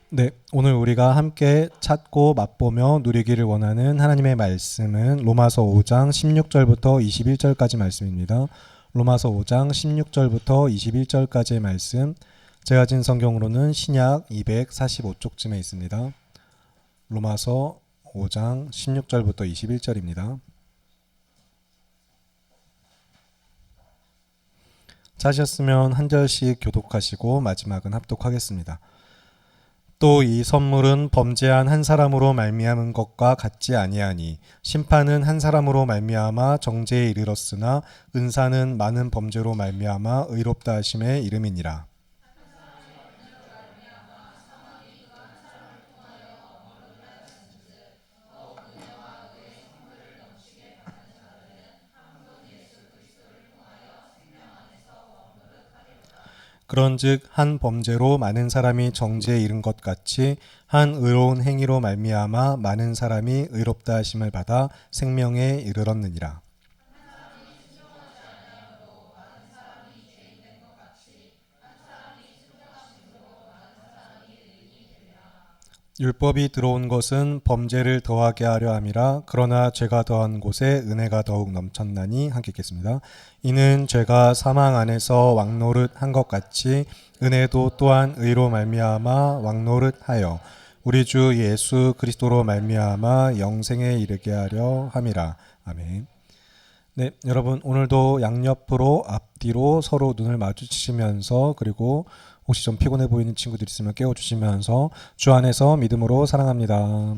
네, 오늘 우리가 함께 찾고 맛보며 누리기를 원하는 하나님의 말씀은 로마서 5장 16절부터 21절까지 말씀입니다. 로마서 5장 16절부터 21절까지의 말씀, 제가 가진 성경으로는 신약 245쪽쯤에 있습니다. 로마서 5장 16절부터 21절입니다. 찾으셨으면 한 절씩 교독하시고 마지막은 합독하겠습니다. 또 이 선물은 범죄한 한 사람으로 말미암은 것과 같지 아니하니 심판은 한 사람으로 말미암아 정죄에 이르렀으나 은사는 많은 범죄로 말미암아 의롭다 하심의 이름이니라. 그런즉 한 범죄로 많은 사람이 정죄에 이른 것 같이 한 의로운 행위로 말미암아 많은 사람이 의롭다 하심을 받아 생명에 이르렀느니라. 율법이 들어온 것은 범죄를 더하게 하려 함이라. 그러나 죄가 더한 곳에 은혜가 더욱 넘쳤나니. 함께 읽겠습니다. 이는 죄가 사망 안에서 왕노릇 한 것 같이 은혜도 또한 의로 말미암아 왕노릇하여 우리 주 예수 그리스도로 말미암아 영생에 이르게 하려 함이라. 아멘. 네, 여러분 오늘도 양옆으로 앞뒤로 서로 눈을 마주치시면서, 그리고 혹시 좀 피곤해 보이는 친구들 있으면 깨워주시면서 주 안에서 믿음으로 사랑합니다.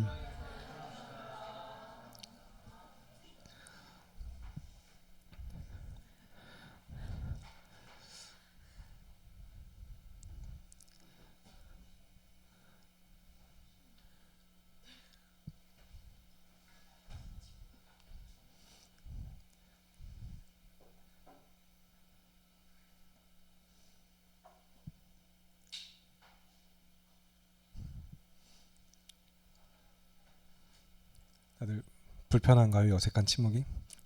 다들 불편한가요? 어색한 침묵이?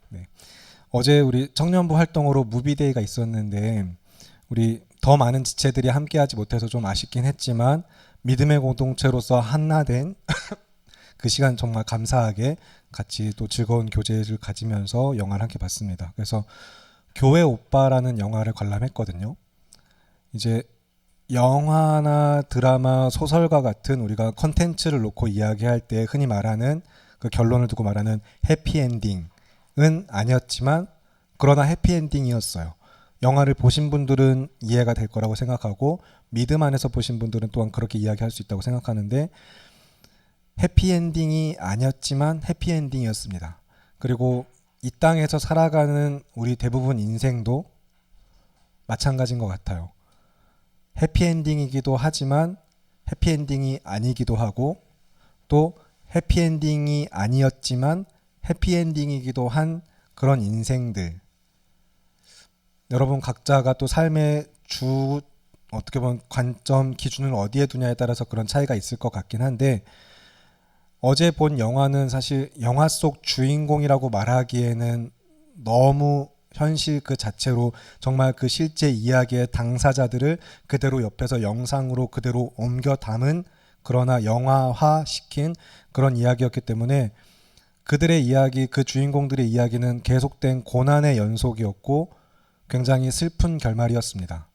네. 어제 우리 청년부 활동으로 무비데이가 있었는데 우리 더 많은 지체들이 함께하지 못해서 좀 아쉽긴 했지만 믿음의 공동체로서 하나된 그 시간 정말 감사하게 같이 또 즐거운 교제를 가지면서 영화를 함께 봤습니다. 그래서 교회 오빠라는 영화를 관람했거든요. 이제 영화나 드라마, 소설과 같은 우리가 컨텐츠를 놓고 이야기할 때 흔히 말하는 그 결론을 두고 말하는 해피엔딩은 아니었지만 그러나 해피엔딩이었어요. 영화를 보신 분들은 이해가 될 거라고 생각하고 믿음 안에서 보신 분들은 또한 그렇게 이야기할 수 있다고 생각하는데, 해피엔딩이 아니었지만 해피엔딩이었습니다. 그리고 이 땅에서 살아가는 우리 대부분 인생도 마찬가지인 것 같아요. 해피엔딩이기도 하지만 해피엔딩이 아니기도 하고, 또 해피엔딩이 아니었지만 해피엔딩이기도 한 그런 인생들. 여러분 각자가 또 삶의 어떻게 보면 관점, 기준을 어디에 두냐에 따라서 그런 차이가 있을 것 같긴 한데, 어제 본 영화는 사실 영화 속 주인공이라고 말하기에는 너무 현실 그 자체로 정말 그 실제 이야기의 당사자들을 그대로 옆에서 영상으로 그대로 옮겨 담은, 그러나 영화화 시킨 그런 이야기였기 때문에 그들의 이야기, 그 주인공들의 이야기는 계속된 고난의 연속이었고 굉장히 슬픈 결말이었습니다.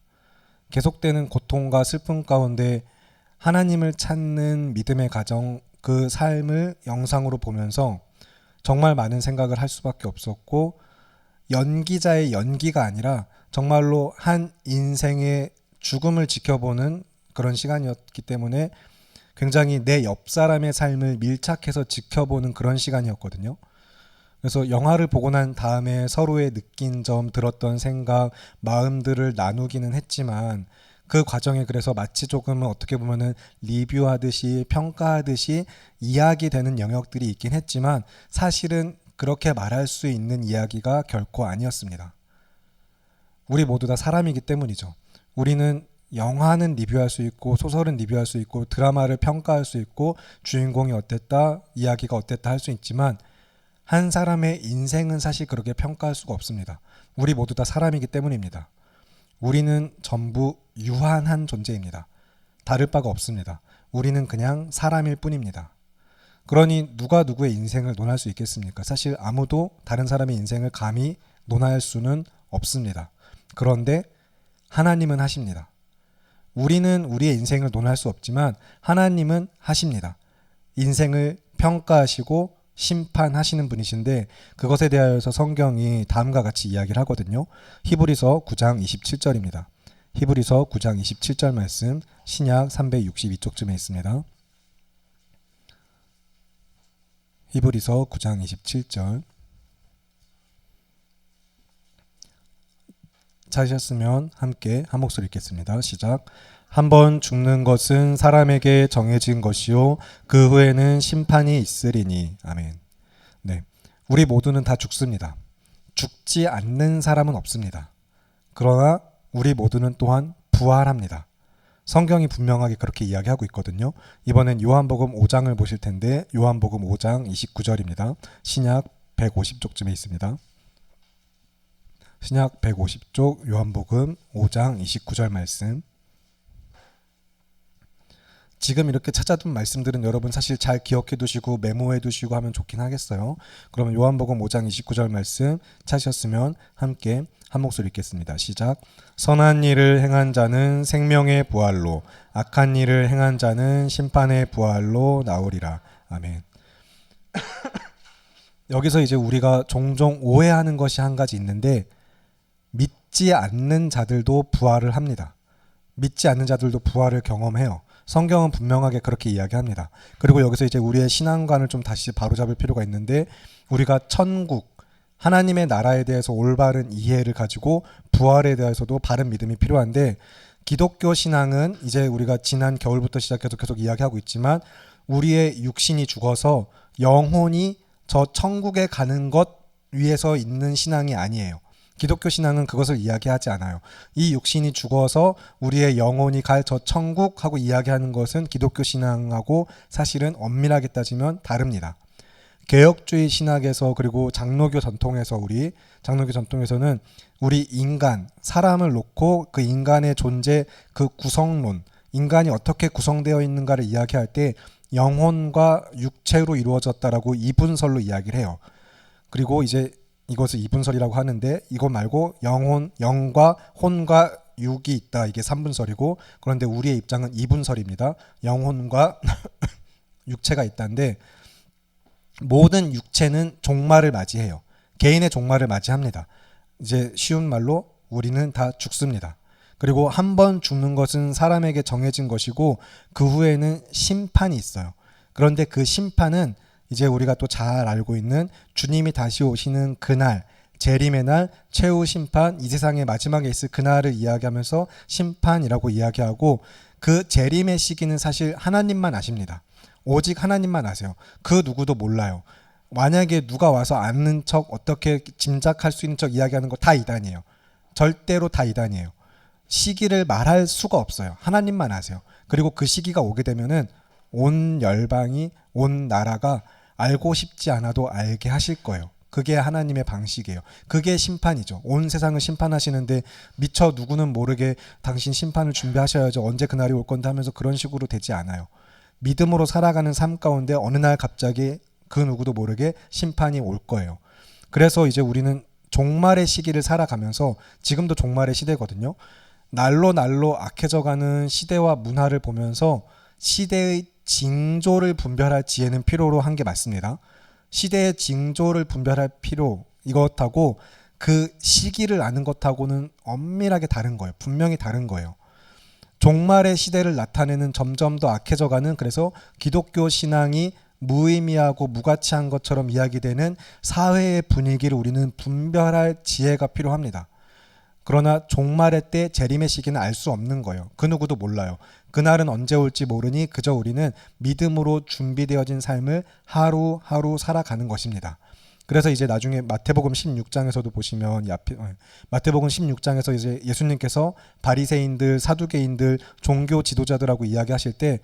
계속되는 고통과 슬픔 가운데 하나님을 찾는 믿음의 가정, 그 삶을 영상으로 보면서 정말 많은 생각을 할 수밖에 없었고, 연기자의 연기가 아니라 정말로 한 인생의 죽음을 지켜보는 그런 시간이었기 때문에 굉장히 내 옆 사람의 삶을 밀착해서 지켜보는 그런 시간이었거든요. 그래서 영화를 보고 난 다음에 서로의 느낀 점, 들었던 생각, 마음들을 나누기는 했지만 그 과정에 그래서 마치 조금은 어떻게 보면은 리뷰하듯이 평가하듯이 이야기되는 영역들이 있긴 했지만 사실은 그렇게 말할 수 있는 이야기가 결코 아니었습니다. 우리 모두 다 사람이기 때문이죠. 우리는 영화는 리뷰할 수 있고 소설은 리뷰할 수 있고 드라마를 평가할 수 있고 주인공이 어땠다, 이야기가 어땠다 할 수 있지만 한 사람의 인생은 사실 그렇게 평가할 수가 없습니다. 우리 모두 다 사람이기 때문입니다. 우리는 전부 유한한 존재입니다. 다를 바가 없습니다. 우리는 그냥 사람일 뿐입니다. 그러니 누가 누구의 인생을 논할 수 있겠습니까? 사실 아무도 다른 사람의 인생을 감히 논할 수는 없습니다. 그런데 하나님은 하십니다. 우리는 우리의 인생을 논할 수 없지만 하나님은 하십니다. 인생을 평가하시고 심판하시는 분이신데 그것에 대하여서 성경이 다음과 같이 이야기를 하거든요. 히브리서 9장 27절입니다. 히브리서 9장 27절 말씀 신약 362쪽쯤에 있습니다. 히브리서 9장 27절 찾으셨으면 함께 한 목소리 읽겠습니다. 시작. 한번 죽는 것은 사람에게 정해진 것이요 그 후에는 심판이 있으리니. 아멘. 네, 우리 모두는 다 죽습니다. 죽지 않는 사람은 없습니다. 그러나 우리 모두는 또한 부활합니다. 성경이 분명하게 그렇게 이야기하고 있거든요. 이번엔 요한복음 5장을 보실 텐데 요한복음 5장 29절입니다. 신약 150쪽쯤에 있습니다. 신약 150쪽 요한복음 5장 29절 말씀. 지금 이렇게 찾아둔 말씀들은 여러분 사실 잘 기억해 두시고 메모해 두시고 하면 좋긴 하겠어요. 그러면 요한복음 5장 29절 말씀 찾으셨으면 함께 한 목소리 읽겠습니다. 시작. 선한 일을 행한 자는 생명의 부활로 악한 일을 행한 자는 심판의 부활로 나오리라. 아멘. 여기서 이제 우리가 종종 오해하는 것이 한 가지 있는데 믿지 않는 자들도 부활을 합니다. 믿지 않는 자들도 부활을 경험해요. 성경은 분명하게 그렇게 이야기합니다. 그리고 여기서 이제 우리의 신앙관을 좀 다시 바로잡을 필요가 있는데 우리가 천국, 하나님의 나라에 대해서 올바른 이해를 가지고 부활에 대해서도 바른 믿음이 필요한데 기독교 신앙은 이제 우리가 지난 겨울부터 시작해서 계속 이야기하고 있지만 우리의 육신이 죽어서 영혼이 저 천국에 가는 것 위에서 있는 신앙이 아니에요. 기독교 신앙은 그것을 이야기하지 않아요. 이 육신이 죽어서 우리의 영혼이 갈 저 천국하고 이야기하는 것은 기독교 신앙하고 사실은 엄밀하게 따지면 다릅니다. 개혁주의 신학에서 그리고 장로교 전통에서는 우리 인간, 사람을 놓고 그 인간의 존재, 그 구성론, 인간이 어떻게 구성되어 있는가를 이야기할 때 영혼과 육체로 이루어졌다라고 이분설로 이야기를 해요. 그리고 이제 이것을 이분설이라고 하는데 이것 말고 영과 혼과 육이 있다. 이게 3분설이고 그런데 우리의 입장은 2분설입니다. 영혼과 육체가 있다는데 모든 육체는 종말을 맞이해요. 개인의 종말을 맞이합니다. 이제 쉬운 말로 우리는 다 죽습니다. 그리고 한 번 죽는 것은 사람에게 정해진 것이고 그 후에는 심판이 있어요. 그런데 그 심판은 이제 우리가 또 잘 알고 있는 주님이 다시 오시는 그날, 재림의 날, 최후 심판, 이 세상의 마지막에 있을 그날을 이야기하면서 심판이라고 이야기하고 그 재림의 시기는 사실 하나님만 아십니다. 오직 하나님만 아세요. 그 누구도 몰라요. 만약에 누가 와서 아는 척 어떻게 짐작할 수 있는 척 이야기하는 거 다 이단이에요. 절대로 다 이단이에요. 시기를 말할 수가 없어요. 하나님만 아세요. 그리고 그 시기가 오게 되면은 온 열방이 온 나라가 알고 싶지 않아도 알게 하실 거예요. 그게 하나님의 방식이에요. 그게 심판이죠. 온 세상을 심판하시는데 미처 누구는 모르게 당신 심판을 준비하셔야죠. 언제 그날이 올 건데 하면서 그런 식으로 되지 않아요. 믿음으로 살아가는 삶 가운데 어느 날 갑자기 그 누구도 모르게 심판이 올 거예요. 그래서 이제 우리는 종말의 시기를 살아가면서 지금도 종말의 시대거든요. 날로 악해져가는 시대와 문화를 보면서 시대의 징조를 분별할 지혜는 필요로 한 게 맞습니다. 시대의 징조를 분별할 필요, 이것하고 그 시기를 아는 것하고는 엄밀하게 다른 거예요. 분명히 다른 거예요. 종말의 시대를 나타내는 점점 더 악해져가는, 그래서 기독교 신앙이 무의미하고 무가치한 것처럼 이야기되는 사회의 분위기를 우리는 분별할 지혜가 필요합니다. 그러나 종말의 때 재림의 시기는 알 수 없는 거예요. 그 누구도 몰라요. 그날은 언제 올지 모르니 그저 우리는 믿음으로 준비되어진 삶을 하루하루 살아가는 것입니다. 그래서 이제 나중에 마태복음 16장에서도 보시면 마태복음 16장에서 이제 예수님께서 바리새인들, 사두개인들, 종교 지도자들하고 이야기하실 때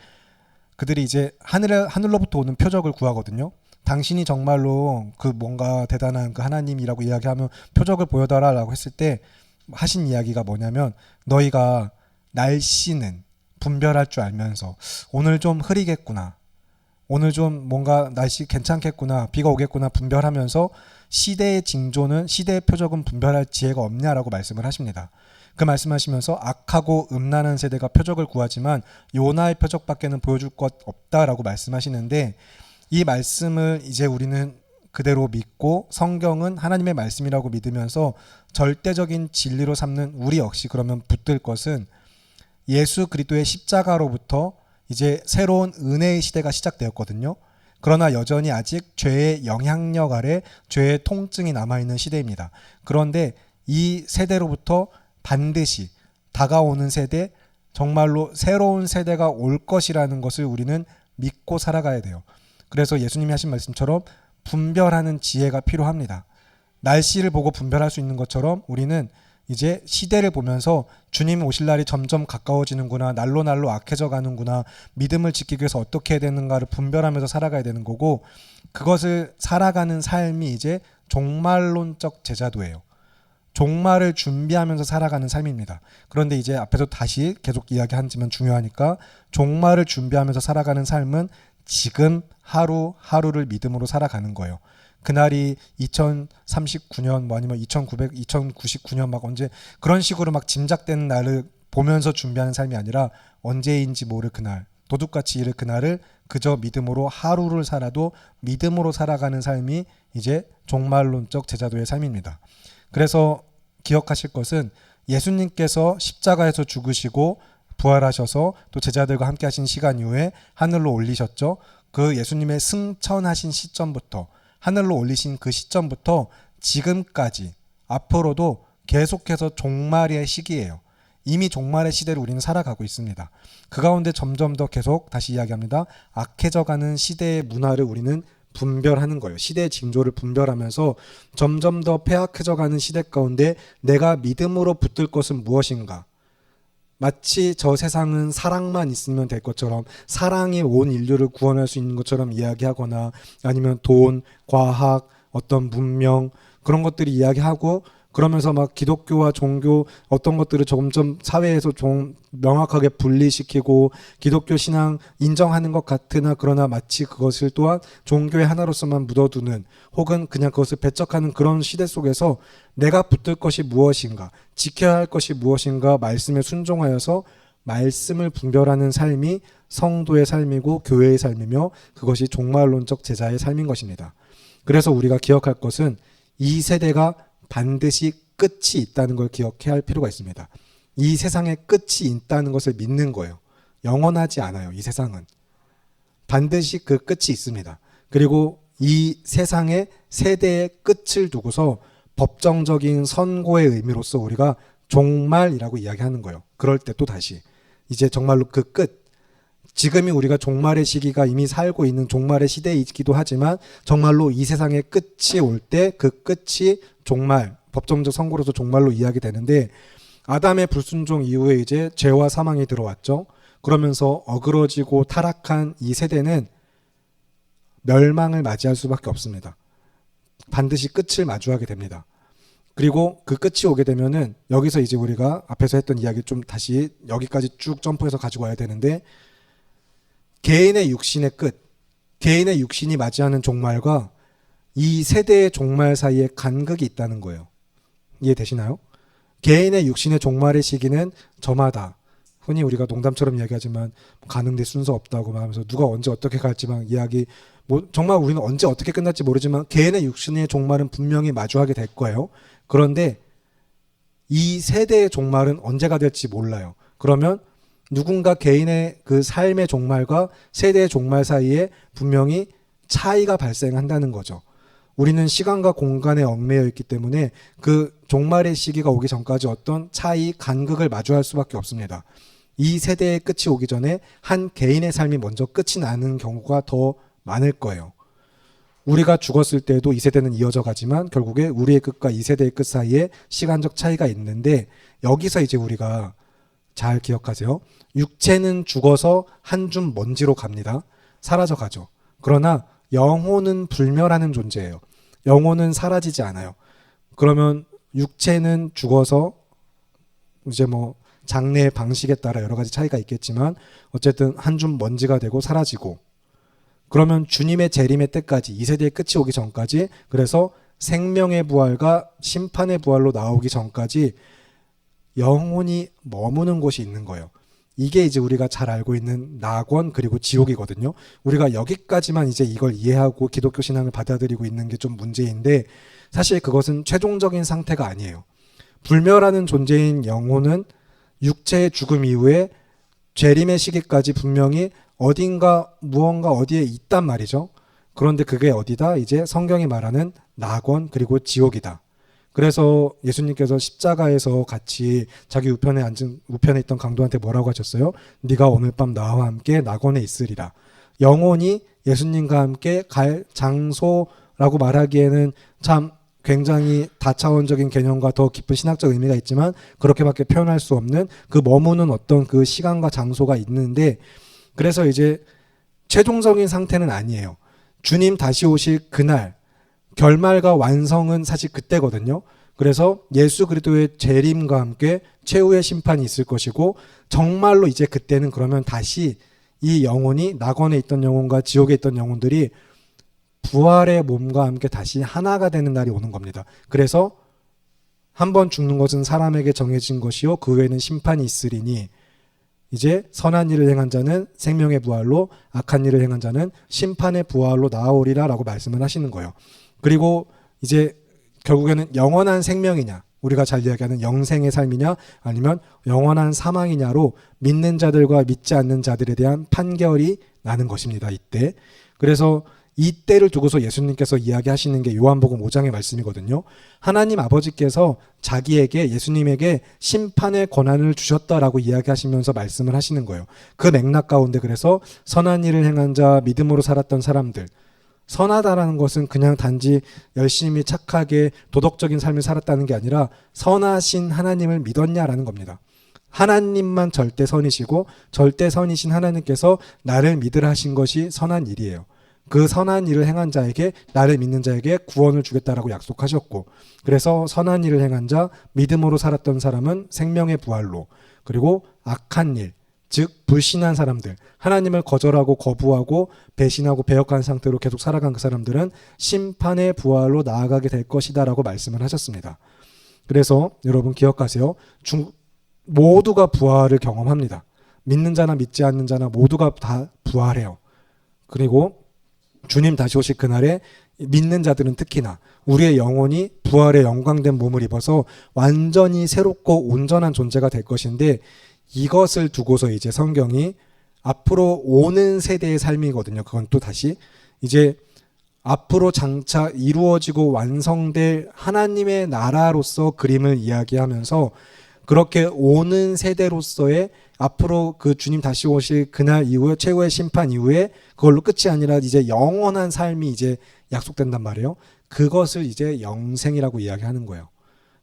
그들이 이제 하늘로부터 오는 표적을 구하거든요. 당신이 정말로 그 뭔가 대단한 그 하나님이라고 이야기하면 표적을 보여달라고 했을 때 하신 이야기가 뭐냐면 너희가 날씨는 분별할 줄 알면서 오늘 좀 흐리겠구나, 오늘 좀 뭔가 날씨 괜찮겠구나, 비가 오겠구나 분별하면서 시대의 징조는, 시대의 표적은 분별할 지혜가 없냐라고 말씀을 하십니다. 그 말씀하시면서 악하고 음란한 세대가 표적을 구하지만 요나의 표적밖에는 보여줄 것 없다라고 말씀하시는데, 이 말씀을 이제 우리는 그대로 믿고 성경은 하나님의 말씀이라고 믿으면서 절대적인 진리로 삼는 우리 역시 그러면 붙들 것은 예수 그리스도의 십자가로부터 이제 새로운 은혜의 시대가 시작되었거든요. 그러나 여전히 아직 죄의 영향력 아래 죄의 통증이 남아있는 시대입니다. 그런데 이 세대로부터 반드시 다가오는 세대, 정말로 새로운 세대가 올 것이라는 것을 우리는 믿고 살아가야 돼요. 그래서 예수님이 하신 말씀처럼 분별하는 지혜가 필요합니다. 날씨를 보고 분별할 수 있는 것처럼 우리는 이제 시대를 보면서 주님 오실 날이 점점 가까워지는구나, 날로 날로 악해져 가는구나, 믿음을 지키기 위해서 어떻게 해야 되는가를 분별하면서 살아가야 되는 거고, 그것을 살아가는 삶이 이제 종말론적 제자도예요. 종말을 준비하면서 살아가는 삶입니다. 그런데 이제 앞에서 다시 계속 이야기하지만 중요하니까, 종말을 준비하면서 살아가는 삶은 지금 하루하루를 믿음으로 살아가는 거예요. 그날이 2039년 뭐 아니면 2099년 막 언제 그런 식으로 막 짐작되는 날을 보면서 준비하는 삶이 아니라 언제인지 모를 그날, 도둑같이 이를 그날을 그저 믿음으로 하루를 살아도 믿음으로 살아가는 삶이 이제 종말론적 제자도의 삶입니다. 그래서 기억하실 것은 예수님께서 십자가에서 죽으시고 부활하셔서 또 제자들과 함께 하신 시간 이후에 하늘로 올리셨죠. 그 예수님의 승천하신 시점부터, 하늘로 올리신 그 시점부터 지금까지 앞으로도 계속해서 종말의 시기예요. 이미 종말의 시대를 우리는 살아가고 있습니다. 그 가운데 점점 더 계속 다시 이야기합니다. 악해져가는 시대의 문화를 우리는 분별하는 거예요. 시대의 징조를 분별하면서 점점 더 폐악해져가는 시대 가운데 내가 믿음으로 붙들 것은 무엇인가? 마치 저 세상은 사랑만 있으면 될 것처럼, 사랑이 온 인류를 구원할 수 있는 것처럼 이야기하거나, 아니면 돈, 과학, 어떤 문명, 그런 것들이 이야기하고, 그러면서 막 기독교와 종교 어떤 것들을 점점 사회에서 좀 명확하게 분리시키고 기독교 신앙 인정하는 것 같으나, 그러나 마치 그것을 또한 종교의 하나로서만 묻어두는, 혹은 그냥 그것을 배척하는 그런 시대 속에서 내가 붙들 것이 무엇인가, 지켜야 할 것이 무엇인가, 말씀에 순종하여서 말씀을 분별하는 삶이 성도의 삶이고 교회의 삶이며, 그것이 종말론적 제자의 삶인 것입니다. 그래서 우리가 기억할 것은 이 세대가 반드시 끝이 있다는 걸 기억해야 할 필요가 있습니다. 이 세상에 끝이 있다는 것을 믿는 거예요. 영원하지 않아요. 이 세상은 반드시 그 끝이 있습니다. 그리고 이 세상의 세대의 끝을 두고서 법정적인 선고의 의미로서 우리가 종말이라고 이야기하는 거예요. 그럴 때 또 다시 이제 정말로 그 끝, 지금이 우리가 종말의 시기가 이미 살고 있는 종말의 시대이기도 하지만, 정말로 이 세상의 끝이 올 때 그 끝이 종말, 법정적 선고로서 종말로 이야기되는데, 아담의 불순종 이후에 이제 죄와 사망이 들어왔죠. 그러면서 어그러지고 타락한 이 세대는 멸망을 맞이할 수밖에 없습니다. 반드시 끝을 마주하게 됩니다. 그리고 그 끝이 오게 되면은 여기서 이제 우리가 앞에서 했던 이야기 좀 다시 여기까지 쭉 점프해서 가지고 와야 되는데, 개인의 육신의 끝, 개인의 육신이 맞이하는 종말과 이 세대의 종말 사이에 간극이 있다는 거예요. 이해되시나요? 개인의 육신의 종말의 시기는 저마다, 흔히 우리가 농담처럼 이야기하지만 가는데 순서 없다고 하면서 누가 언제 어떻게 갈지만 이야기, 뭐 정말 우리는 언제 어떻게 끝날지 모르지만 개인의 육신의 종말은 분명히 마주하게 될 거예요. 그런데 이 세대의 종말은 언제가 될지 몰라요. 그러면 누군가 개인의 그 삶의 종말과 세대의 종말 사이에 분명히 차이가 발생한다는 거죠. 우리는 시간과 공간에 얽매여 있기 때문에 그 종말의 시기가 오기 전까지 어떤 차이, 간극을 마주할 수밖에 없습니다. 이 세대의 끝이 오기 전에 한 개인의 삶이 먼저 끝이 나는 경우가 더 많을 거예요. 우리가 죽었을 때도 이 세대는 이어져 가지만 결국에 우리의 끝과 이 세대의 끝 사이에 시간적 차이가 있는데, 여기서 이제 우리가 잘 기억하세요. 육체는 죽어서 한 줌 먼지로 갑니다. 사라져 가죠. 그러나 영혼은 불멸하는 존재예요. 영혼은 사라지지 않아요. 그러면 육체는 죽어서 이제 뭐 장례의 방식에 따라 여러 가지 차이가 있겠지만 어쨌든 한 줌 먼지가 되고 사라지고, 그러면 주님의 재림의 때까지, 이 세대의 끝이 오기 전까지, 그래서 생명의 부활과 심판의 부활로 나오기 전까지 영혼이 머무는 곳이 있는 거예요. 이게 이제 우리가 잘 알고 있는 낙원 그리고 지옥이거든요. 우리가 여기까지만 이제 이걸 이해하고 기독교 신앙을 받아들이고 있는 게 좀 문제인데, 사실 그것은 최종적인 상태가 아니에요. 불멸하는 존재인 영혼은 육체의 죽음 이후에 재림의 시기까지 분명히 어딘가 무언가 어디에 있단 말이죠. 그런데 그게 어디다? 이제 성경이 말하는 낙원 그리고 지옥이다. 그래서 예수님께서 십자가에서 같이 자기 우편에 있던 강도한테 뭐라고 하셨어요? 네가 오늘 밤 나와 함께 낙원에 있으리라. 영혼이 예수님과 함께 갈 장소라고 말하기에는 참 굉장히 다차원적인 개념과 더 깊은 신학적 의미가 있지만 그렇게밖에 표현할 수 없는 그 머무는 어떤 그 시간과 장소가 있는데, 그래서 이제 최종적인 상태는 아니에요. 주님 다시 오실 그날, 결말과 완성은 사실 그때거든요. 그래서 예수 그리스도의 재림과 함께 최후의 심판이 있을 것이고, 정말로 이제 그때는 그러면 다시 이 영혼이, 낙원에 있던 영혼과 지옥에 있던 영혼들이 부활의 몸과 함께 다시 하나가 되는 날이 오는 겁니다. 그래서 한 번 죽는 것은 사람에게 정해진 것이요 그 외에는 심판이 있으리니, 이제 선한 일을 행한 자는 생명의 부활로, 악한 일을 행한 자는 심판의 부활로 나아오리라 라고 말씀을 하시는 거예요. 그리고 이제 결국에는 영원한 생명이냐, 우리가 잘 이야기하는 영생의 삶이냐, 아니면 영원한 사망이냐로 믿는 자들과 믿지 않는 자들에 대한 판결이 나는 것입니다. 이때. 그래서 이때를 두고서 예수님께서 이야기하시는 게 요한복음 5장의 말씀이거든요. 하나님 아버지께서 자기에게, 예수님에게 심판의 권한을 주셨다라고 이야기하시면서 말씀을 하시는 거예요. 그 맥락 가운데 그래서 선한 일을 행한 자, 믿음으로 살았던 사람들, 선하다라는 것은 그냥 단지 열심히 착하게 도덕적인 삶을 살았다는 게 아니라 선하신 하나님을 믿었냐라는 겁니다. 하나님만 절대 선이시고 절대 선이신 하나님께서 나를 믿으라 하신 것이 선한 일이에요. 그 선한 일을 행한 자에게, 나를 믿는 자에게 구원을 주겠다라고 약속하셨고, 그래서 선한 일을 행한 자, 믿음으로 살았던 사람은 생명의 부활로, 그리고 악한 일, 즉 불신한 사람들, 하나님을 거절하고 거부하고 배신하고 배역한 상태로 계속 살아간 그 사람들은 심판의 부활로 나아가게 될 것이다 라고 말씀을 하셨습니다. 그래서 여러분 기억하세요. 모두가 부활을 경험합니다. 믿는 자나 믿지 않는 자나 모두가 다 부활해요. 그리고 주님 다시 오실 그날에 믿는 자들은 특히나 우리의 영혼이 부활의 영광된 몸을 입어서 완전히 새롭고 온전한 존재가 될 것인데, 이것을 두고서 이제 성경이 앞으로 오는 세대의 삶이거든요. 그건 또 다시 이제 앞으로 장차 이루어지고 완성될 하나님의 나라로서 그림을 이야기하면서, 그렇게 오는 세대로서의 앞으로 그 주님 다시 오실 그날 이후에, 최후의 심판 이후에 그걸로 끝이 아니라 이제 영원한 삶이 이제 약속된단 말이에요. 그것을 이제 영생이라고 이야기하는 거예요.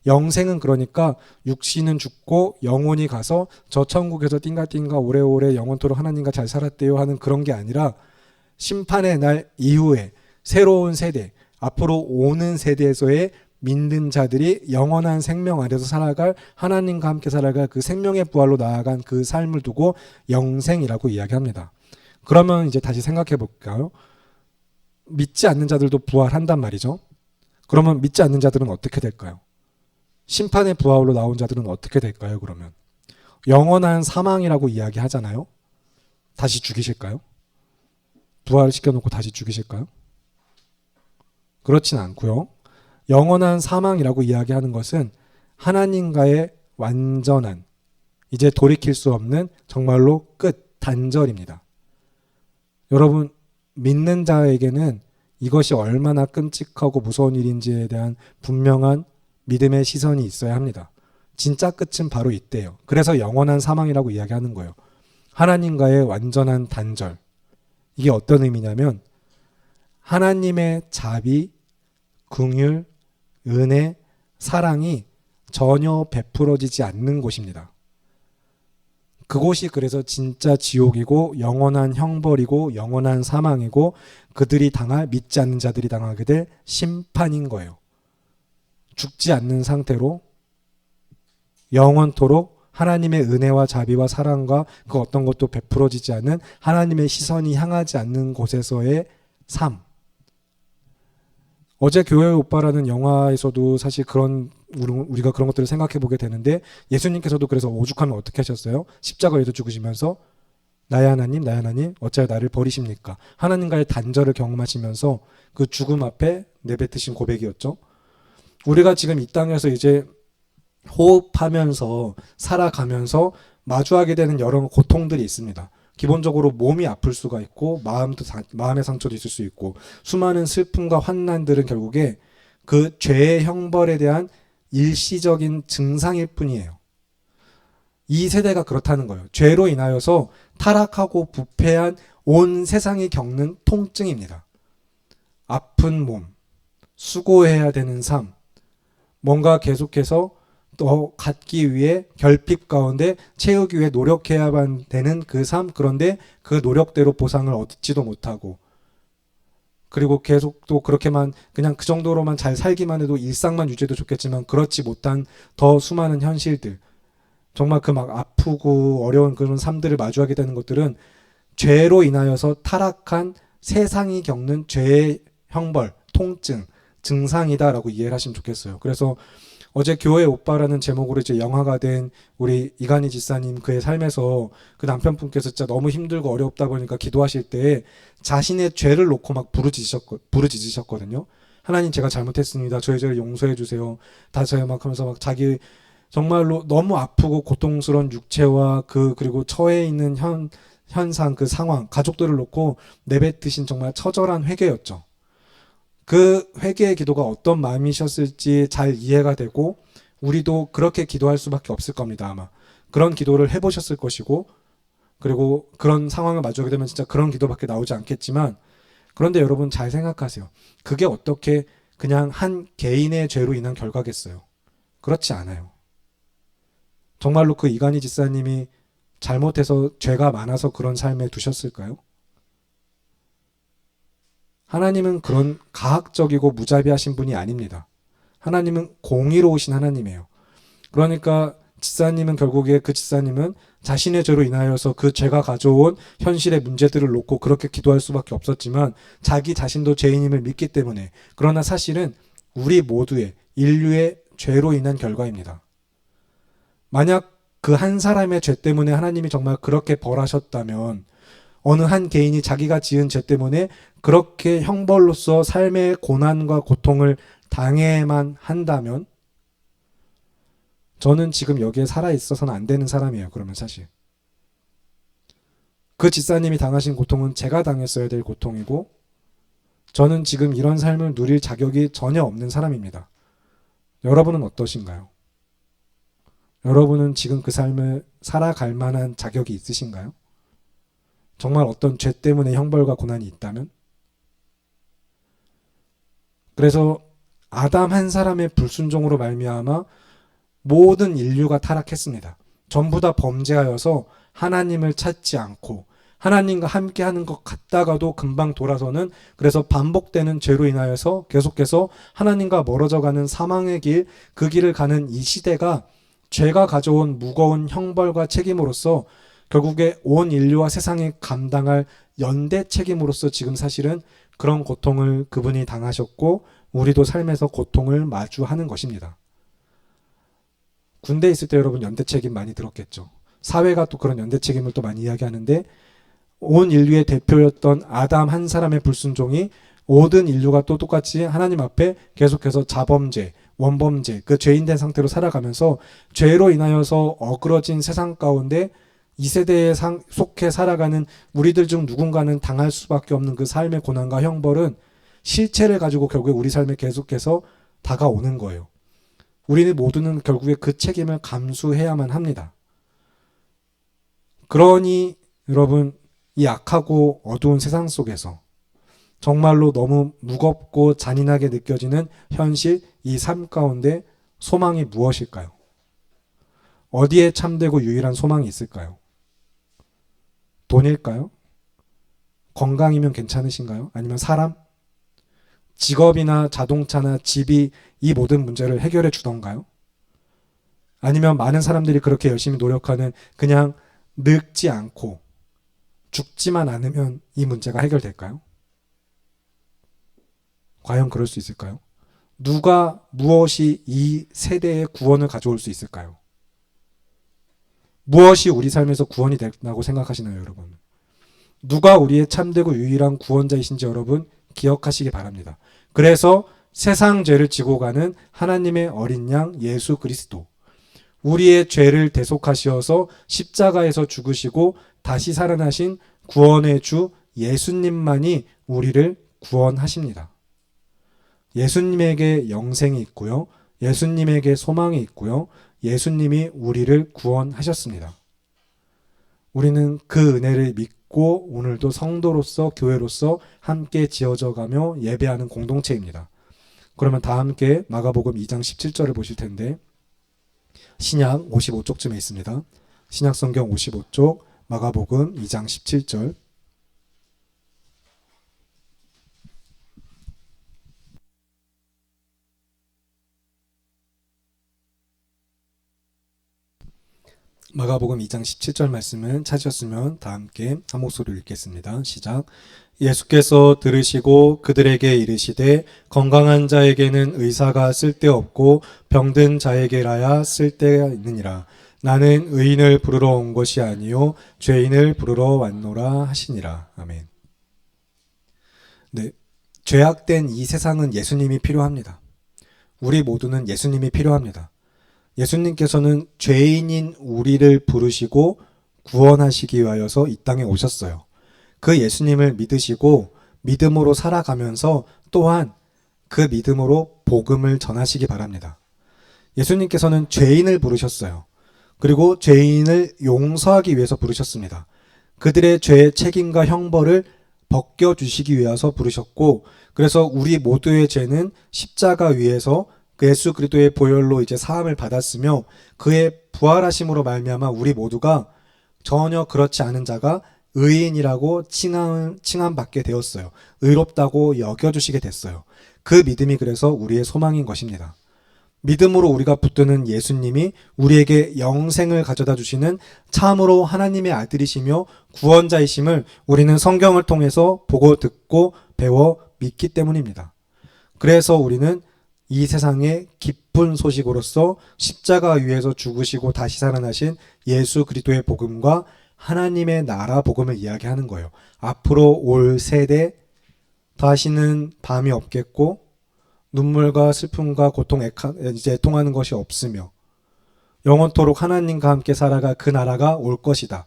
영생은 그러니까 육신은 죽고 영혼이 가서 저 천국에서 띵가띵가 오래오래 영원토록 하나님과 잘 살았대요 하는 그런 게 아니라, 심판의 날 이후에 새로운 세대, 앞으로 오는 세대에서의 믿는 자들이 영원한 생명 아래서 살아갈, 하나님과 함께 살아갈 그 생명의 부활로 나아간 그 삶을 두고 영생이라고 이야기합니다. 그러면 이제 다시 생각해 볼까요? 믿지 않는 자들도 부활한단 말이죠. 그러면 믿지 않는 자들은 어떻게 될까요? 심판의 부활로 나온 자들은 어떻게 될까요? 그러면 영원한 사망이라고 이야기하잖아요. 다시 죽이실까요? 부활시켜놓고 다시 죽이실까요? 그렇진 않고요. 영원한 사망이라고 이야기하는 것은 하나님과의 완전한, 이제 돌이킬 수 없는 정말로 끝, 단절입니다. 여러분, 믿는 자에게는 이것이 얼마나 끔찍하고 무서운 일인지에 대한 분명한 믿음의 시선이 있어야 합니다. 진짜 끝은 바로 이때예요. 그래서 영원한 사망이라고 이야기하는 거예요. 하나님과의 완전한 단절. 이게 어떤 의미냐면, 하나님의 자비, 긍휼, 은혜, 사랑이 전혀 베풀어지지 않는 곳입니다. 그곳이 그래서 진짜 지옥이고 영원한 형벌이고 영원한 사망이고, 그들이 당할, 믿지 않는 자들이 당하게 될 심판인 거예요. 죽지 않는 상태로 영원토록 하나님의 은혜와 자비와 사랑과 그 어떤 것도 베풀어지지 않는 하나님의 시선이 향하지 않는 곳에서의 삶. 어제 교회의 오빠라는 영화에서도 사실 우리가 그런 것들을 생각해 보게 되는데 예수님께서도 그래서 오죽하면 어떻게 하셨어요? 십자가에서 죽으시면서 나의 하나님, 나의 하나님, 어찌하여 나를 버리십니까? 하나님과의 단절을 경험하시면서 그 죽음 앞에 내뱉으신 고백이었죠. 우리가 지금 이 땅에서 이제 호흡하면서 살아가면서 마주하게 되는 여러 고통들이 있습니다. 기본적으로 몸이 아플 수가 있고 마음의 상처도 있을 수 있고 수많은 슬픔과 환난들은 결국에 그 죄의 형벌에 대한 일시적인 증상일 뿐이에요. 이 세대가 그렇다는 거예요. 죄로 인하여서 타락하고 부패한 온 세상이 겪는 통증입니다. 아픈 몸, 수고해야 되는 삶, 뭔가 계속해서 더 갖기 위해 결핍 가운데 채우기 위해 노력해야만 되는 그 삶, 그런데 그 노력대로 보상을 얻지도 못하고 그리고 계속 또 그렇게만 그냥 그 정도로만 잘 살기만 해도 일상만 유지해도 좋겠지만 그렇지 못한 더 수많은 현실들, 정말 그 막 아프고 어려운 그런 삶들을 마주하게 되는 것들은 죄로 인하여서 타락한 세상이 겪는 죄의 형벌, 통증, 증상이다라고 이해를 하시면 좋겠어요. 그래서 어제 교회 오빠라는 제목으로 이제 영화가 된 우리 이간희 지사님 그의 삶에서 그 남편분께서 진짜 너무 힘들고 어렵다 보니까 기도하실 때 자신의 죄를 놓고 막 부르짖으셨거든요. 하나님 제가 잘못했습니다. 저의 죄를 용서해 주세요. 다 저의 막 하면서 막 자기 정말로 너무 아프고 고통스러운 육체와 그리고 처해 있는 현상 그 상황 가족들을 놓고 내뱉으신 정말 처절한 회개였죠. 그 회개의 기도가 어떤 마음이셨을지 잘 이해가 되고 우리도 그렇게 기도할 수밖에 없을 겁니다. 아마 그런 기도를 해보셨을 것이고 그리고 그런 상황을 마주하게 되면 진짜 그런 기도밖에 나오지 않겠지만 그런데 여러분 잘 생각하세요. 그게 어떻게 그냥 한 개인의 죄로 인한 결과겠어요? 그렇지 않아요. 정말로 그 이간희 지사님이 잘못해서 죄가 많아서 그런 삶에 두셨을까요? 하나님은 그런 가학적이고 무자비하신 분이 아닙니다. 하나님은 공의로우신 하나님이에요. 그러니까 지사님은 결국에 그 지사님은 자신의 죄로 인하여서 그 죄가 가져온 현실의 문제들을 놓고 그렇게 기도할 수밖에 없었지만 자기 자신도 죄인임을 믿기 때문에 그러나 사실은 우리 모두의 인류의 죄로 인한 결과입니다. 만약 그 한 사람의 죄 때문에 하나님이 정말 그렇게 벌하셨다면 어느 한 개인이 자기가 지은 죄 때문에 그렇게 형벌로서 삶의 고난과 고통을 당해만 한다면 저는 지금 여기에 살아있어서는 안 되는 사람이에요. 그러면 사실 그 집사님이 당하신 고통은 제가 당했어야 될 고통이고 저는 지금 이런 삶을 누릴 자격이 전혀 없는 사람입니다. 여러분은 어떠신가요? 여러분은 지금 그 삶을 살아갈 만한 자격이 있으신가요? 정말 어떤 죄 때문에 형벌과 고난이 있다면? 그래서 아담 한 사람의 불순종으로 말미암아 모든 인류가 타락했습니다. 전부 다 범죄하여서 하나님을 찾지 않고 하나님과 함께하는 것 같다가도 금방 돌아서는 그래서 반복되는 죄로 인하여서 계속해서 하나님과 멀어져가는 사망의 길, 그 길을 가는 이 시대가 죄가 가져온 무거운 형벌과 책임으로써 결국에 온 인류와 세상이 감당할 연대 책임으로서 지금 사실은 그런 고통을 그분이 당하셨고 우리도 삶에서 고통을 마주하는 것입니다. 군대에 있을 때 여러분 연대 책임 많이 들었겠죠. 사회가 또 그런 연대 책임을 또 많이 이야기하는데 온 인류의 대표였던 아담 한 사람의 불순종이 모든 인류가 또 똑같이 하나님 앞에 계속해서 자범죄, 원범죄, 그 죄인된 상태로 살아가면서 죄로 인하여서 어그러진 세상 가운데 이 세대에 속해 살아가는 우리들 중 누군가는 당할 수밖에 없는 그 삶의 고난과 형벌은 실체를 가지고 결국에 우리 삶에 계속해서 다가오는 거예요. 우리는 모두는 결국에 그 책임을 감수해야만 합니다. 그러니 여러분 이 악하고 어두운 세상 속에서 정말로 너무 무겁고 잔인하게 느껴지는 현실, 이 삶 가운데 소망이 무엇일까요? 어디에 참되고 유일한 소망이 있을까요? 돈일까요? 건강이면 괜찮으신가요? 아니면 사람? 직업이나 자동차나 집이 이 모든 문제를 해결해 주던가요? 아니면 많은 사람들이 그렇게 열심히 노력하는 그냥 늙지 않고 죽지만 않으면 이 문제가 해결될까요? 과연 그럴 수 있을까요? 누가 무엇이 이 세대의 구원을 가져올 수 있을까요? 무엇이 우리 삶에서 구원이 된다고 생각하시나요, 여러분? 누가 우리의 참되고 유일한 구원자이신지 여러분 기억하시기 바랍니다. 그래서 세상 죄를 지고 가는 하나님의 어린 양 예수 그리스도, 우리의 죄를 대속하시어서 십자가에서 죽으시고 다시 살아나신 구원의 주 예수님만이 우리를 구원하십니다. 예수님에게 영생이 있고요. 예수님에게 소망이 있고요. 예수님이 우리를 구원하셨습니다. 우리는 그 은혜를 믿고 오늘도 성도로서 교회로서 함께 지어져 가며 예배하는 공동체입니다. 그러면 다 함께 마가복음 2장 17절을 보실 텐데 신약 55쪽쯤에 있습니다. 신약 성경 55쪽 마가복음 2장 17절. 마가복음 2장 17절 말씀을 찾으셨으면 다 함께 한 목소리로 읽겠습니다. 시작. 예수께서 들으시고 그들에게 이르시되 건강한 자에게는 의사가 쓸데없고 병든 자에게라야 쓸데가 있느니라. 나는 의인을 부르러 온 것이 아니요 죄인을 부르러 왔노라 하시니라. 아멘. 네, 죄악된 이 세상은 예수님이 필요합니다. 우리 모두는 예수님이 필요합니다. 예수님께서는 죄인인 우리를 부르시고 구원하시기 위하여서 이 땅에 오셨어요. 그 예수님을 믿으시고 믿음으로 살아가면서 또한 그 믿음으로 복음을 전하시기 바랍니다. 예수님께서는 죄인을 부르셨어요. 그리고 죄인을 용서하기 위해서 부르셨습니다. 그들의 죄의 책임과 형벌을 벗겨주시기 위해서 부르셨고, 그래서 우리 모두의 죄는 십자가 위에서 그 예수 그리스도의 보혈로 이제 사함을 받았으며 그의 부활하심으로 말미암아 우리 모두가 전혀 그렇지 않은 자가 의인이라고 칭함받게 되었어요. 의롭다고 여겨주시게 됐어요. 그 믿음이 그래서 우리의 소망인 것입니다. 믿음으로 우리가 붙드는 예수님이 우리에게 영생을 가져다 주시는 참으로 하나님의 아들이시며 구원자이심을 우리는 성경을 통해서 보고 듣고 배워 믿기 때문입니다. 그래서 우리는 이 세상의 기쁜 소식으로서 십자가 위에서 죽으시고 다시 살아나신 예수 그리스도의 복음과 하나님의 나라 복음을 이야기하는 거예요. 앞으로 올 세대 다시는 밤이 없겠고 눈물과 슬픔과 고통 이제 애통하는 것이 없으며 영원토록 하나님과 함께 살아가 그 나라가 올 것이다.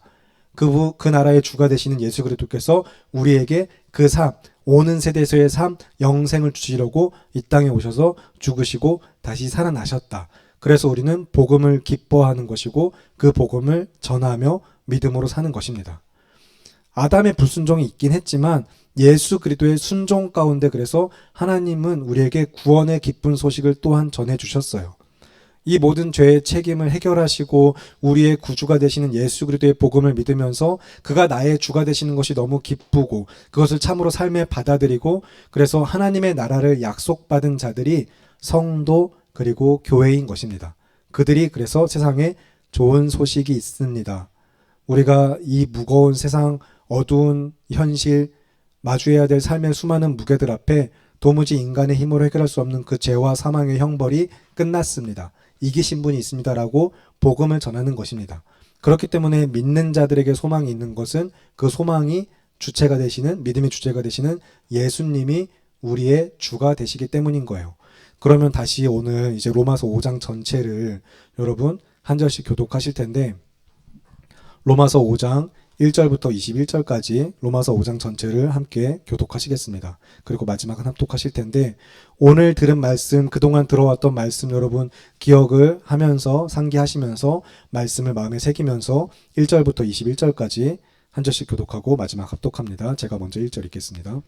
그 나라의 주가 되시는 예수 그리스도께서 우리에게 그 삶, 오는 세대에서의 삶, 영생을 주시려고 이 땅에 오셔서 죽으시고 다시 살아나셨다. 그래서 우리는 복음을 기뻐하는 것이고 그 복음을 전하며 믿음으로 사는 것입니다. 아담의 불순종이 있긴 했지만 예수 그리스도의 순종 가운데 그래서 하나님은 우리에게 구원의 기쁜 소식을 또한 전해주셨어요. 이 모든 죄의 책임을 해결하시고 우리의 구주가 되시는 예수 그리스도의 복음을 믿으면서 그가 나의 주가 되시는 것이 너무 기쁘고 그것을 참으로 삶에 받아들이고 그래서 하나님의 나라를 약속받은 자들이 성도 그리고 교회인 것입니다. 그들이 그래서 세상에 좋은 소식이 있습니다. 우리가 이 무거운 세상, 어두운 현실, 마주해야 될 삶의 수많은 무게들 앞에 도무지 인간의 힘으로 해결할 수 없는 그 죄와 사망의 형벌이 끝났습니다. 이기신 분이 있습니다라고 복음을 전하는 것입니다. 그렇기 때문에 믿는 자들에게 소망이 있는 것은 그 소망이 주체가 되시는, 믿음의 주체가 되시는 예수님이 우리의 주가 되시기 때문인 거예요. 그러면 다시 오늘 이제 로마서 5장 전체를 여러분 한 절씩 교독하실 텐데 로마서 5장 1절부터 21절까지 로마서 5장 전체를 함께 교독하시겠습니다. 그리고 마지막은 합독하실 텐데 오늘 들은 말씀, 그동안 들어왔던 말씀 여러분 기억을 하면서 상기하시면서 말씀을 마음에 새기면서 1절부터 21절까지 한 절씩 교독하고 마지막 합독합니다. 제가 먼저 1절 읽겠습니다.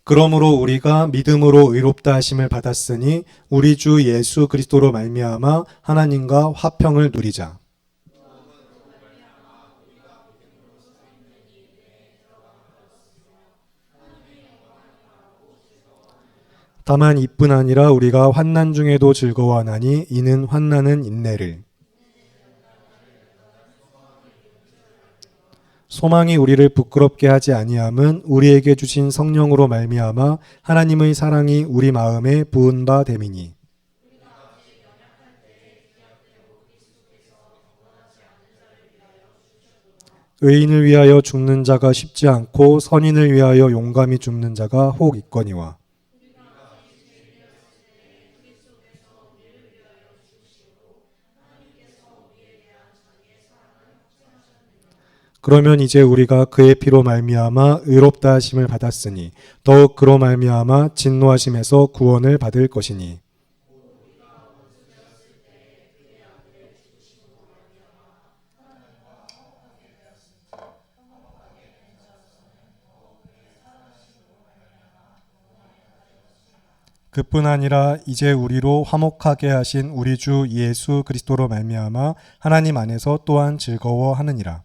그러므로 우리가 믿음으로 의롭다 하심을 받았으니 우리 주 예수 그리스도로 말미암아 하나님과 화평을 누리자. 다만 이뿐 아니라 우리가 환난 중에도 즐거워하나니 이는 환난은 인내를. 소망이 우리를 부끄럽게 하지 아니함은 우리에게 주신 성령으로 말미암아 하나님의 사랑이 우리 마음에 부은 바 됨이니. 의인을 위하여 죽는 자가 쉽지 않고 선인을 위하여 용감히 죽는 자가 혹 있거니와. 그러면 이제 우리가 그의 피로 말미암아 의롭다 하심을 받았으니 더욱 그로 말미암아 진노하심에서 구원을 받을 것이니. 그뿐 아니라 이제 우리로 화목하게 하신 우리 주 예수 그리스도로 말미암아 하나님 안에서 또한 즐거워하느니라.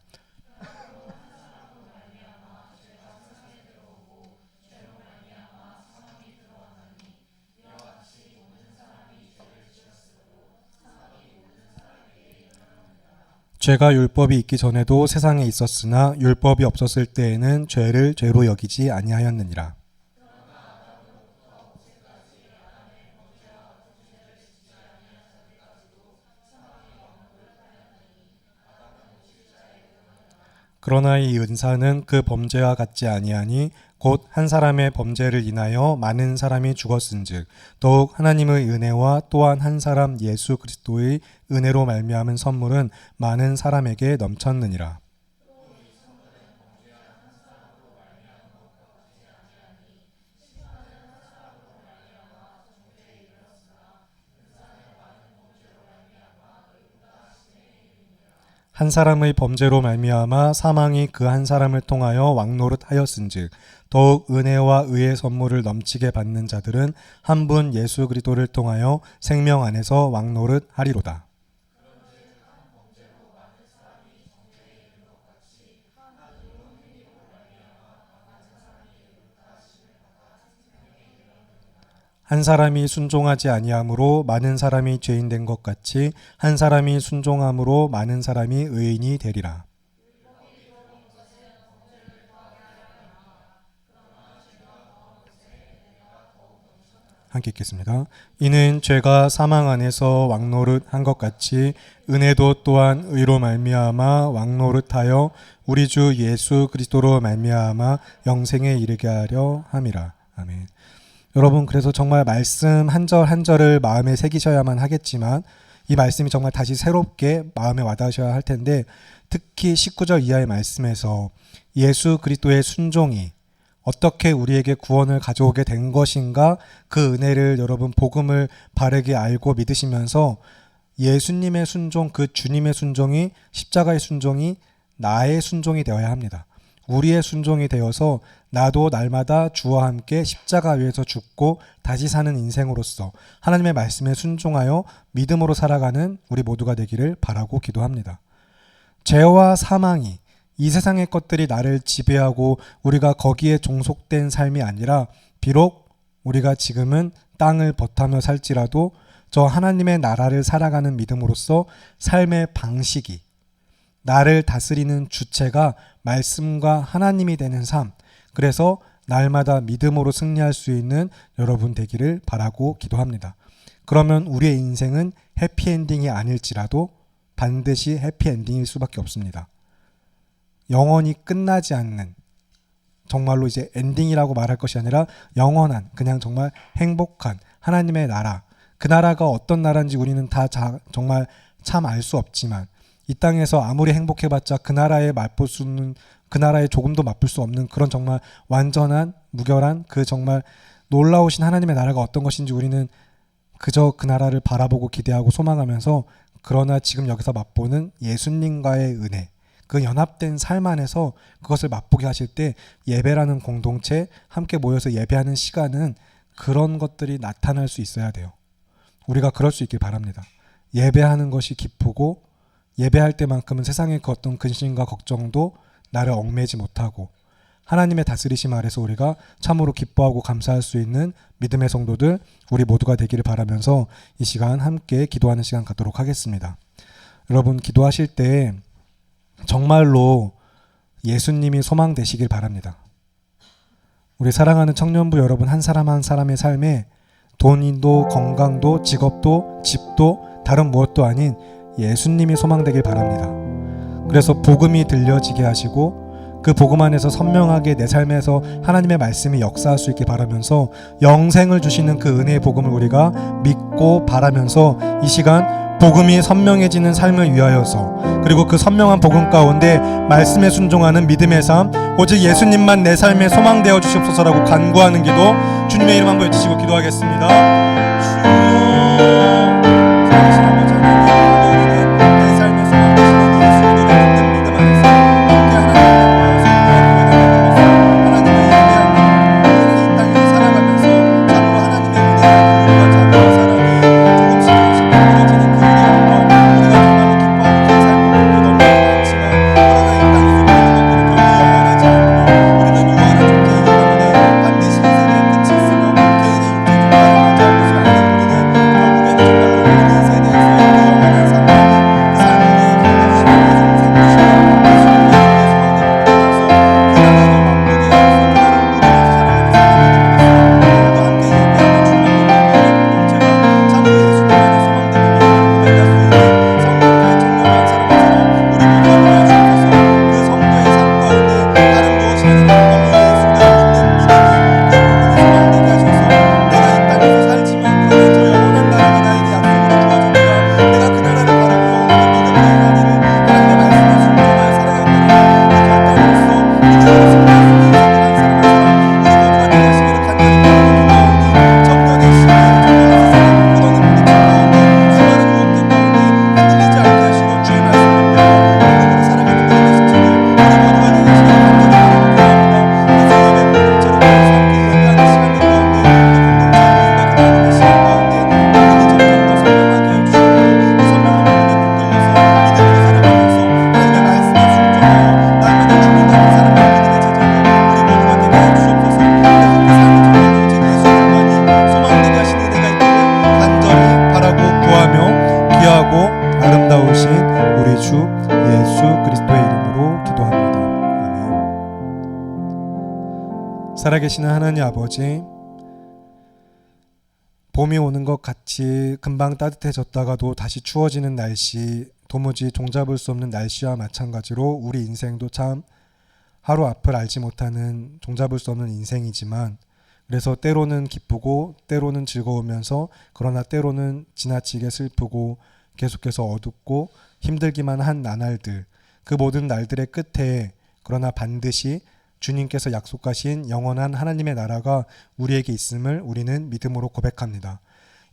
죄가 율법이 있기 전에도 세상에 있었으나 율법이 없었을 때에는 죄를 죄로 여기지 아니하였느니라. 그러나 이 은사는 그 범죄와 같지 아니하니 곧 한 사람의 범죄를 인하여 많은 사람이 죽었은즉 더욱 하나님의 은혜와 또한 한 사람 예수 그리스도의 은혜로 말미암은 선물은 많은 사람에게 넘쳤느니라. 한 사람의 범죄로 말미암아 사망이 그 한 사람을 통하여 왕노릇하였은즉 더욱 은혜와 의의 선물을 넘치게 받는 자들은 한 분 예수 그리스도를 통하여 생명 안에서 왕노릇하리로다. 한 사람이 순종하지 아니함으로 많은 사람이 죄인 된 것 같이 한 사람이 순종함으로 많은 사람이 의인이 되리라. 함께 읽겠습니다. 이는 죄가 사망 안에서 왕노릇한 것 같이 은혜도 또한 의로 말미암아 왕노릇하여 우리 주 예수 그리스도로 말미암아 영생에 이르게 하려 함이라. 아멘. 여러분, 그래서 정말 말씀 한 절 한 절을 마음에 새기셔야만 하겠지만 이 말씀이 정말 다시 새롭게 마음에 와닿으셔야 할 텐데, 특히 19절 이하의 말씀에서 예수 그리스도의 순종이 어떻게 우리에게 구원을 가져오게 된 것인가, 그 은혜를 여러분 복음을 바르게 알고 믿으시면서 예수님의 순종, 그 주님의 순종이, 십자가의 순종이 나의 순종이 되어야 합니다. 우리의 순종이 되어서 나도 날마다 주와 함께 십자가 위에서 죽고 다시 사는 인생으로서 하나님의 말씀에 순종하여 믿음으로 살아가는 우리 모두가 되기를 바라고 기도합니다. 죄와 사망이, 이 세상의 것들이 나를 지배하고 우리가 거기에 종속된 삶이 아니라, 비록 우리가 지금은 땅을 버타며 살지라도 저 하나님의 나라를 살아가는 믿음으로써 삶의 방식이, 나를 다스리는 주체가 말씀과 하나님이 되는 삶, 그래서 날마다 믿음으로 승리할 수 있는 여러분 되기를 바라고 기도합니다. 그러면 우리의 인생은 해피엔딩이 아닐지라도 반드시 해피엔딩일 수밖에 없습니다. 영원히 끝나지 않는, 정말로 이제 엔딩이라고 말할 것이 아니라 영원한, 그냥 정말 행복한 하나님의 나라, 그 나라가 어떤 나라인지 우리는 다 정말 참 알 수 없지만 이 땅에서 아무리 행복해봤자 그 나라에 맛볼 수 없는, 그 나라에 조금도 맛볼 수 없는 그런 정말 완전한, 무결한, 그 정말 놀라우신 하나님의 나라가 어떤 것인지 우리는 그저 그 나라를 바라보고 기대하고 소망하면서, 그러나 지금 여기서 맛보는 예수님과의 은혜, 그 연합된 삶 안에서 그것을 맛보게 하실 때 예배라는 공동체, 함께 모여서 예배하는 시간은 그런 것들이 나타날 수 있어야 돼요. 우리가 그럴 수 있길 바랍니다. 예배하는 것이 기쁘고 예배할 때만큼은 세상의 그 어떤 근심과 걱정도 나를 얽매지 못하고, 하나님의 다스리심 아래서 우리가 참으로 기뻐하고 감사할 수 있는 믿음의 성도들 우리 모두가 되기를 바라면서 이 시간 함께 기도하는 시간 갖도록 하겠습니다. 여러분, 기도하실 때 정말로 예수님이 소망 되시길 바랍니다. 우리 사랑하는 청년부 여러분 한 사람 한 사람의 삶에 돈도 건강도 직업도 집도 다른 무엇도 아닌 예수님이 소망되길 바랍니다. 그래서 복음이 들려지게 하시고 그 복음 안에서 선명하게 내 삶에서 하나님의 말씀이 역사할 수 있게 바라면서 영생을 주시는 그 은혜의 복음을 우리가 믿고 바라면서 이 시간 복음이 선명해지는 삶을 위하여서 그리고 그 선명한 복음 가운데 말씀에 순종하는 믿음의 삶 오직 예수님만 내 삶의 소망되어 주시옵소서라고 간구하는 기도 주님의 이름 한번 외치시고 기도하겠습니다. 주여 아름다우신 우리 주 예수 그리스도의 이름으로 기도합니다. 아멘. 살아계시는 하나님 아버지, 봄이 오는 것 같이 금방 따뜻해졌다가도 다시 추워지는 날씨, 도무지 종잡을 수 없는 날씨와 마찬가지로 우리 인생도 참 하루 앞을 알지 못하는 종잡을 수 없는 인생이지만 그래서 때로는 기쁘고 때로는 즐거우면서 그러나 때로는 지나치게 슬프고 계속해서 어둡고 힘들기만 한 나날들, 그 모든 날들의 끝에 그러나 반드시 주님께서 약속하신 영원한 하나님의 나라가 우리에게 있음을 우리는 믿음으로 고백합니다.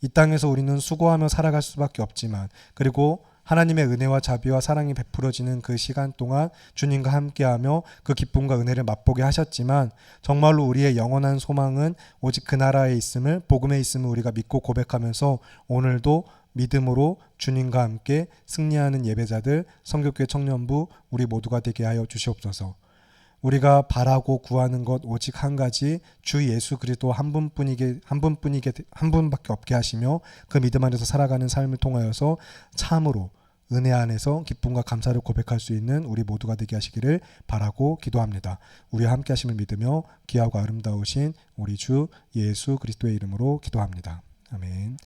이 땅에서 우리는 수고하며 살아갈 수밖에 없지만 그리고 하나님의 은혜와 자비와 사랑이 베풀어지는 그 시간 동안 주님과 함께하며 그 기쁨과 은혜를 맛보게 하셨지만 정말로 우리의 영원한 소망은 오직 그 나라에 있음을, 복음에 있음을 우리가 믿고 고백하면서 오늘도 믿음으로 주님과 함께 승리하는 예배자들, 성교교회 청년부 우리 모두가 되게 하여 주시옵소서. 우리가 바라고 구하는 것 오직 한 가지, 주 예수 그리스도 한 분밖에 없게 하시며 그 믿음 안에서 살아가는 삶을 통하여서 참으로 은혜 안에서 기쁨과 감사를 고백할 수 있는 우리 모두가 되게 하시기를 바라고 기도합니다. 우리와 함께 하심을 믿으며 귀하고 아름다우신 우리 주 예수 그리스도의 이름으로 기도합니다. 아멘.